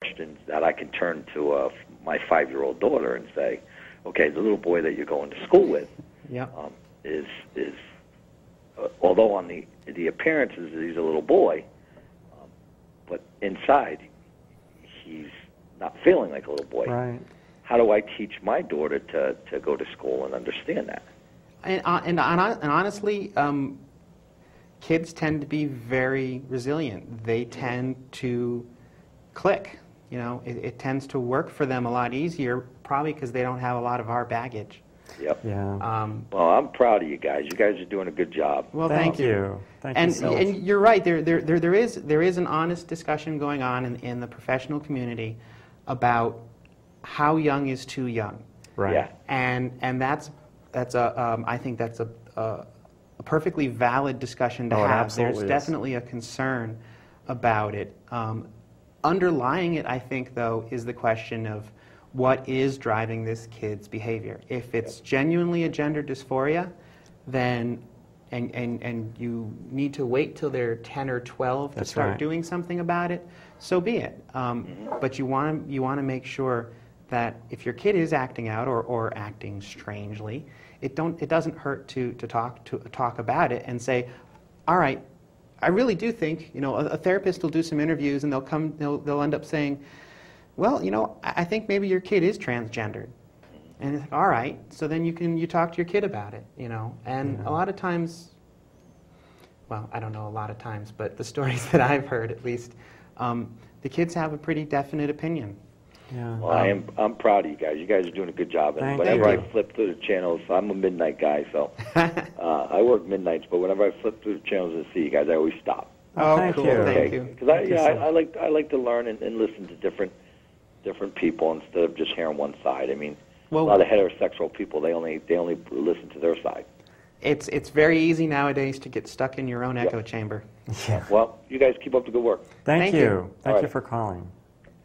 questions that I can turn to my 5-year-old daughter and say, okay, the little boy that you're going to school with is although on the appearances he's a little boy, but inside he's not feeling like a little boy. Right. How do I teach my daughter to go to school and understand that? And honestly, kids tend to be very resilient. They tend to click. You know, it tends to work for them a lot easier, probably because they don't have a lot of our baggage. Yep. Yeah. Well, I'm proud of you guys. You guys are doing a good job. Well, thank you. Thank you so much. And you're right. There is an honest discussion going on in the professional community about how young is too young. Right. Yeah. And that's I think that's a perfectly valid discussion to have. There's definitely a concern about it. Underlying it, I think, though, is the question of what is driving this kid's behavior. If it's genuinely a gender dysphoria, then and you need to wait till they're 10 or 12 to start doing something about it, so be it. But you want to make sure that if your kid is acting out or acting strangely, it doesn't hurt to talk about it and say, all right, I really do think, you know, a therapist will do some interviews and they'll end up saying, well, you know, I think maybe your kid is transgendered. And it's like, all right, so then you talk to your kid about it, you know. And a lot of times, well, I don't know a lot of times, but the stories that I've heard, at least, the kids have a pretty definite opinion. Yeah. Well, I'm proud of you guys. You guys are doing a good job. And whenever I flip through the channels, I'm a midnight guy, so I work midnights. But whenever I flip through the channels and see you guys, I always stop. Oh, thank you. Thank you. Because I like to learn and listen to different people instead of just hearing one side. I mean, a lot of heterosexual people, they only listen to their side. It's very easy nowadays to get stuck in your own echo chamber. Yeah. Well, you guys keep up the good work. Thank you. Thank you for calling.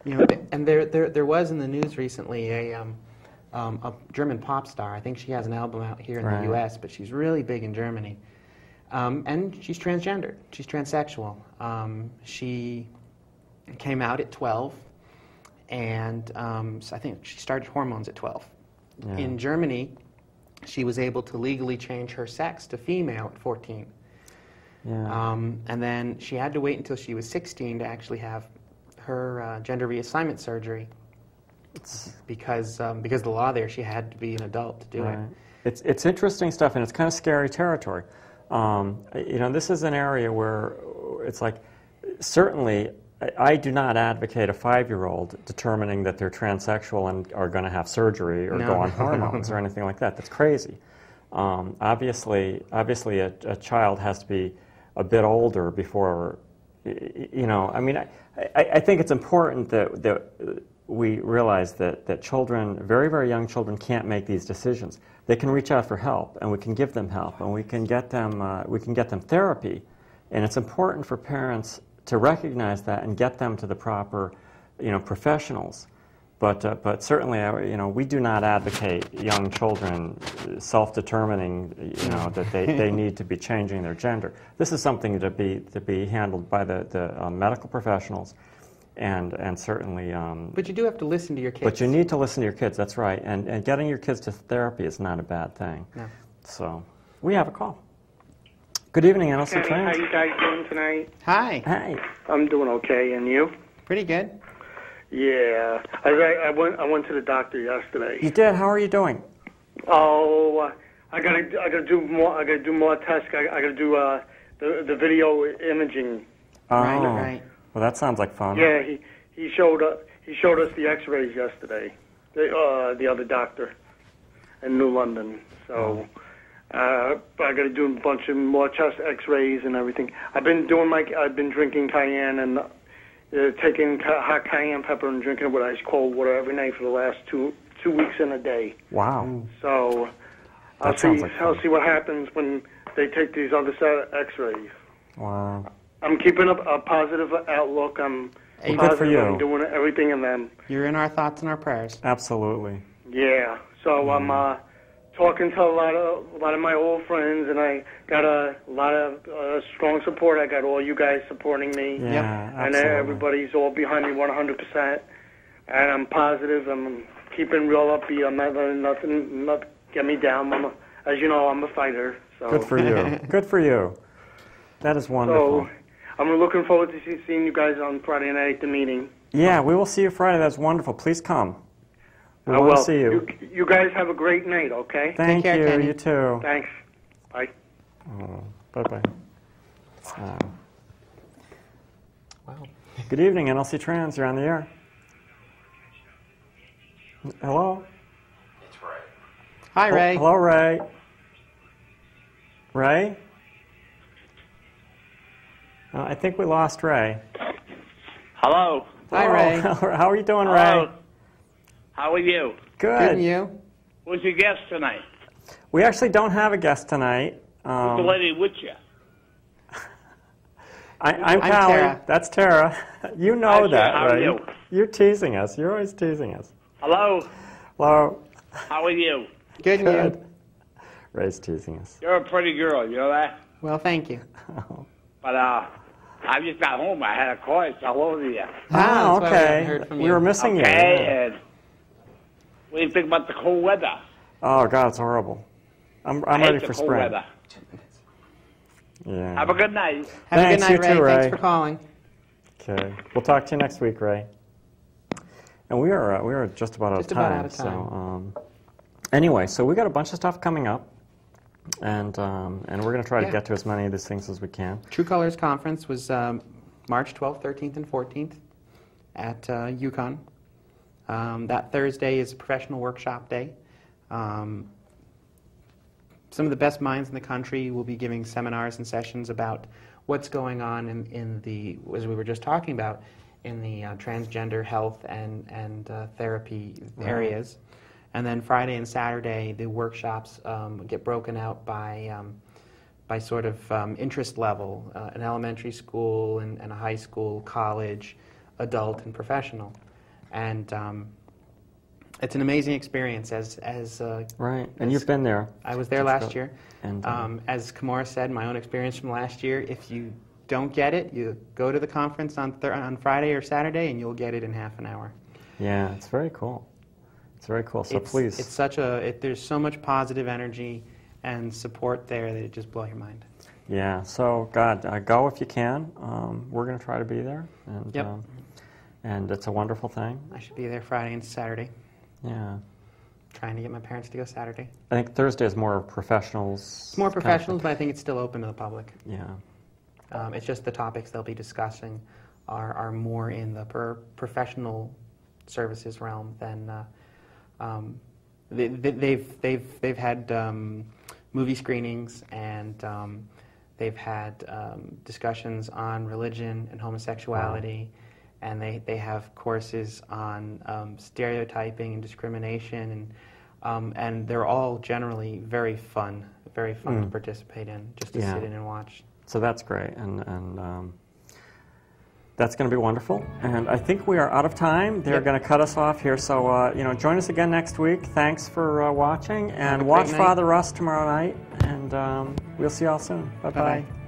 You know, and there was in the news recently a German pop star. I think she has an album out here in the U.S., but she's really big in Germany. And she's transgendered. She's transsexual. She came out at 12, and so I think she started hormones at 12. Yeah. In Germany, she was able to legally change her sex to female at 14. Yeah. And then she had to wait until she was 16 to actually have her gender reassignment surgery because the law there, she had to be an adult to do it. It's interesting stuff, and it's kind of scary territory. You know, this is an area where it's like, certainly, I do not advocate a 5-year-old determining that they're transsexual and are going to have surgery or go on hormones or anything like that. That's crazy. Obviously, a child has to be a bit older before, you know, I mean, I think it's important that we realize that children, very, very young children, can't make these decisions. They can reach out for help, and we can give them help, and we can get them therapy. And it's important for parents to recognize that and get them to the proper, you know, professionals. But certainly, you know, we do not advocate young children self-determining, you know, that they need to be changing their gender. This is something to be handled by the medical professionals, and certainly. But you do have to listen to your kids. But you need to listen to your kids. That's right. And getting your kids to therapy is not a bad thing. No. So we have a call. Good evening, nlcTrans. How you guys doing tonight? Hi. Hi. I'm doing okay, and you? Pretty good. Yeah, I went to the doctor yesterday. You did? How are you doing? Oh, I gotta do more. I gotta do more tests. I gotta do the video imaging. Oh, right. Well, that sounds like fun. Yeah, he showed us the X-rays yesterday. The other doctor in New London. So I gotta do a bunch of more chest X-rays and everything. I've been drinking cayenne and. Taking hot cayenne pepper and drinking it with ice cold water every night for the last two weeks in a day. Wow. So I'll see what happens when they take these other set of X-rays. Wow. I'm keeping a positive outlook. I'm good for you. I'm doing everything in them. You're in our thoughts and our prayers. Absolutely. Yeah. So I'm talking to a lot of my old friends, and I got a lot of strong support. I got all you guys supporting me, and everybody's all behind me 100%. And I'm positive. I'm keeping real upbeat. I'm not letting nothing get me down. As you know, I'm a fighter. So. Good for you. Good for you. That is wonderful. So I'm looking forward to seeing you guys on Friday night at the meeting. Yeah, we will see you Friday. That's wonderful. Please come. We will see you. You guys have a great night, okay? Thank you. Kenny. You too. Thanks. Bye. Oh, bye-bye. Wow. Good evening, nlcTrans. You're on the air. Hello? It's Ray. Hi, Ray. Hello, Ray. Ray? I think we lost Ray. Hello. Hi, Ray. How are you doing, Hello. Ray? How are you? Good. Good, and you? Who's your guest tonight? We actually don't have a guest tonight. Who's the lady with you? I'm Callie. Tara. That's Tara. You know Hi, that, How right? are you? You're teasing us. You're always teasing us. Hello. Hello. How are you? Good, and Good. you? Ray's teasing us. You're a pretty girl, you know that? Well, thank you. But I just got home. I had a call. It's all over you. Oh, That's why we okay. haven't heard from We you. were missing you. Okay, and what do you think about the cold weather? Oh God, it's horrible. I'm I ready hate for the cold spring. weather. Yeah. Have a good night. Have Thanks, a good you night, Ray. too, Ray. Thanks for calling. Okay. We'll talk to you next week, Ray. And we are just about out of Just about time. out of time. So anyway, so we got a bunch of stuff coming up, and we're going to try to get to as many of these things as we can. True Colors Conference was March 12th, 13th, and 14th at UConn. That Thursday is Professional Workshop Day. Some of the best minds in the country will be giving seminars and sessions about what's going on in the, as we were just talking about, in the transgender health and therapy areas. And then Friday and Saturday, the workshops get broken out by sort of interest level, an elementary school and a high school, college, adult, and professional. And it's an amazing experience. Right, and you've been there. I was there last year. And as Kamora said, my own experience from last year, if you don't get it, you go to the conference on Friday or Saturday, and you'll get it in half an hour. Yeah, it's very cool. It's very cool. So please. It's there's so much positive energy and support there that it just blows your mind. Yeah, so God, go if you can. We're going to try to be there. And, Yep. And it's a wonderful thing. I should be there Friday and Saturday. Yeah. Trying to get my parents to go Saturday. I think Thursday is more professionals. It's more professionals, but I think it's still open to the public. Yeah. It's just the topics they'll be discussing are more in the professional services realm than they've had movie screenings and they've had discussions on religion and homosexuality. Wow. And they have courses on stereotyping and discrimination, and they're all generally very fun to participate in, just to sit in and watch. So that's great, and that's going to be wonderful. And I think we are out of time. They're going to cut us off here, so join us again next week. Thanks for watching, and watch Father Russ tomorrow night, and we'll see you all soon. Bye-bye.